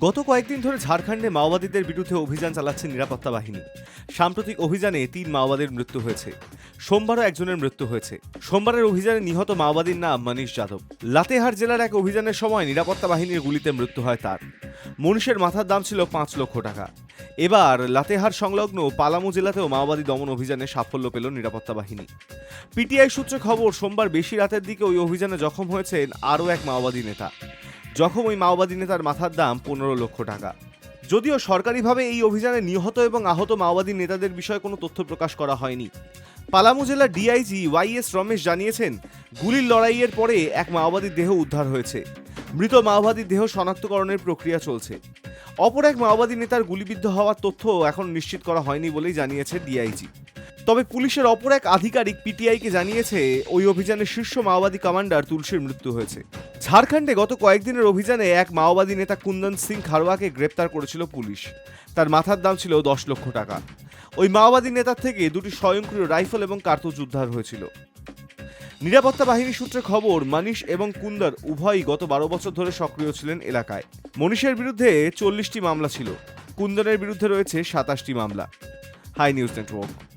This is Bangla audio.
গত কয়েকদিন ধরে ঝাড়খণ্ডে মাওবাদীদের বিরুদ্ধে অভিযান চালাচ্ছে নিরাপত্তা বাহিনী। সাম্প্রতিক অভিযানে ৩ মাওবাদীর মৃত্যু হয়েছে। সোমবারও একজনের মৃত্যু হয়েছে। সোমবারের অভিযানে নিহত মাওবাদীর নাম মনীষ যাদব। লাতেহার জেলার এক অভিযানের সময় নিরাপত্তা বাহিনীর গুলিতে মৃত্যু হয় তার। মনীষের মাথার দাম ছিল ৫ লক্ষ টাকা। এবার লাতেহার সংলগ্ন পালামু জেলাতেও মাওবাদী দমন অভিযানে সাফল্য পেল নিরাপত্তা বাহিনী। পিটিআই সূত্রে খবর, সোমবার বেশি রাতের দিকে ওই অভিযানে জখম হয়েছেন আরও এক মাওবাদী নেতা। জখম ওই মাওবাদী নেতার মাথার দাম ১৫ লক্ষ টাকা। যদিও সরকারিভাবে এই অভিযানে নিহত এবং আহত মাওবাদী নেতাদের বিষয়ে কোনো তথ্য প্রকাশ করা হয়নি। পালামু জেলার ডিআইজি ওয়াইএস রমেশ জানিয়েছেন, গুলির লড়াইয়ের পরে এক মাওবাদীর দেহ উদ্ধার হয়েছে। মৃত মাওবাদীর দেহ শনাক্তকরণের প্রক্রিয়া চলছে। অপর এক মাওবাদী নেতার গুলিবিদ্ধ হওয়ার তথ্য এখন নিশ্চিত করা হয়নি বলেই জানিয়েছে ডিআইজি। তবে পুলিশের অপর এক আধিকারিক পিটিআইকে জানিয়েছে, ওই অভিযানের শীর্ষ মাওবাদী কমান্ডার তুলসীর মৃত্যু হয়েছে। ঝাড়খণ্ডে গত কয়েকদিনের অভিযানে এক মাওবাদী নেতা কুন্দন সিং খারওয়াকে গ্রেপ্তার করেছিল পুলিশ। তার মাথার দাম ছিল ১০ লক্ষ টাকা। ওই মাওবাদী নেতার থেকে দুটি স্বয়ংক্রিয় রাইফেল এবং কার্তুজ উদ্ধার হয়েছিল। নিরাপত্তা বাহিনী সূত্রে খবর, মনীষ এবং কুন্দর উভয়ই গত ১২ বছর ধরে সক্রিয় ছিলেন এলাকায়। মনীষের বিরুদ্ধে ৪০টি মামলা ছিল, কুন্দনের বিরুদ্ধে রয়েছে ২৭টি মামলা। High News network.